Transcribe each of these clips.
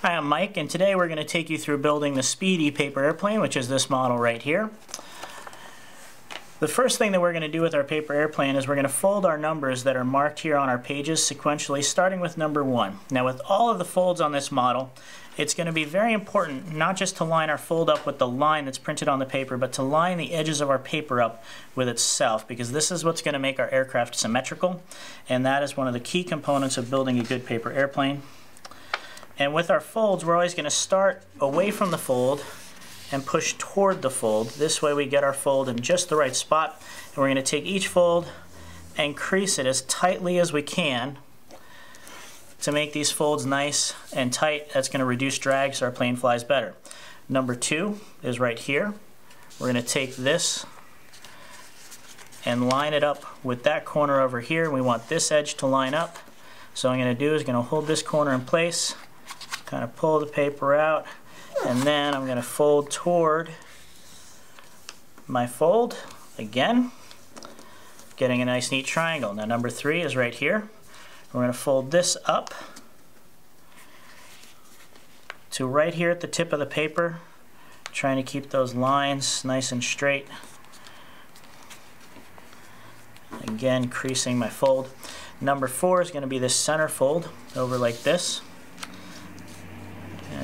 Hi, I'm Mike, and today we're going to take you through building the Speedy paper airplane, which is this model right here. The first thing that we're going to do with our paper airplane is we're going to fold our numbers that are marked here on our pages sequentially, starting with number 1. Now, with all of the folds on this model, it's going to be very important not just to line our fold up with the line that's printed on the paper, but to line the edges of our paper up with itself, because this is what's going to make our aircraft symmetrical, and that is one of the key components of building a good paper airplane. And with our folds, we're always going to start away from the fold and push toward the fold. This way we get our fold in just the right spot. And we're going to take each fold and crease it as tightly as we can to make these folds nice and tight. That's going to reduce drag so our plane flies better. Number 2 is right here. We're going to take this and line it up with that corner over here. We want this edge to line up. So what I'm going to do is going to hold this corner in place, kind of pull the paper out, and then I'm going to fold toward my fold again, getting a nice neat triangle. Now number 3 is right here. We're going to fold this up to right here at the tip of the paper, trying to keep those lines nice and straight. Again, creasing my fold. Number 4 is going to be this center fold over like this.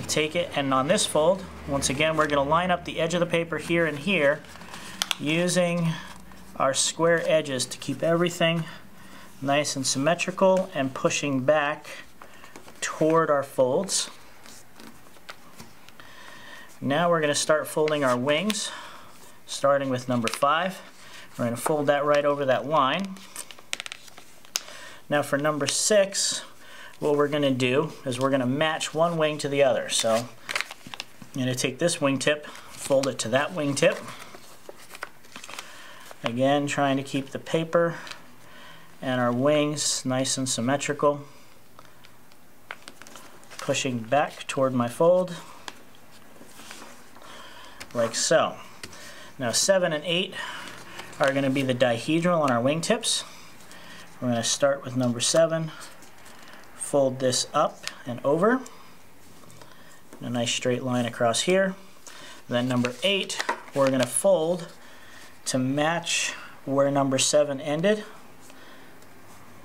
Take it, and on this fold, once again, we're going to line up the edge of the paper here and here using our square edges to keep everything nice and symmetrical and pushing back toward our folds. Now we're going to start folding our wings, starting with number 5. We're going to fold that right over that line. Now for number 6, what we're going to do is we're going to match one wing to the other. So I'm going to take this wingtip, fold it to that wingtip. Again, trying to keep the paper and our wings nice and symmetrical. Pushing back toward my fold, like so. Now 7 and 8 are going to be the dihedral on our wingtips. We're going to start with number 7. Fold this up and over, a nice straight line across here. Then number 8, we're going to fold to match where number 7 ended,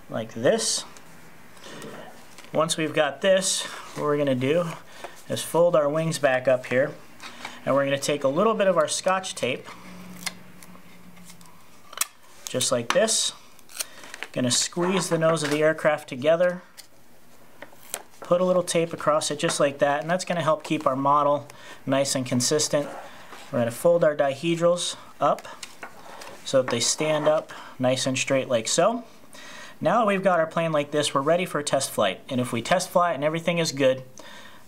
like this. Once we've got this, what we're going to do is fold our wings back up here, and we're going to take a little bit of our Scotch tape, just like this. Going to squeeze the nose of the aircraft together, put a little tape across it just like that, and that's going to help keep our model nice and consistent. We're going to fold our dihedrals up so that they stand up nice and straight like so. Now that we've got our plane like this, we're ready for a test flight. And if we test fly it and everything is good,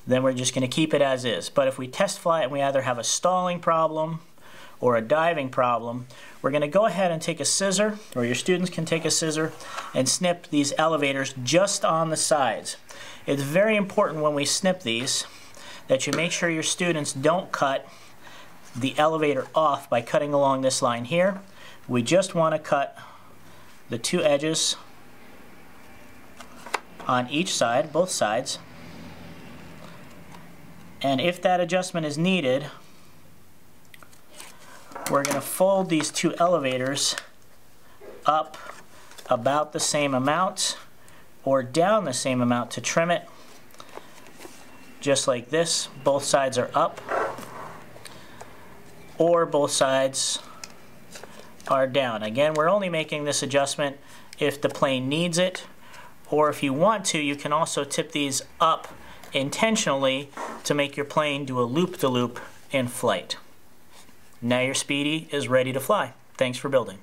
then we're just going to keep it as is. But if we test fly it and we either have a stalling problem or a diving problem, we're going to go ahead and take a scissor, or your students can take a scissor, and snip these elevators just on the sides. It's very important when we snip these that you make sure your students don't cut the elevator off by cutting along this line here. We just want to cut the 2 edges on each side, both sides. And if that adjustment is needed, we're going to fold these 2 elevators up about the same amount or down the same amount to trim it, just like this. Both sides are up, or both sides are down. Again, we're only making this adjustment if the plane needs it, or if you want to, you can also tip these up intentionally to make your plane do a loop-de-loop in flight. Now your Speedy is ready to fly. Thanks for building.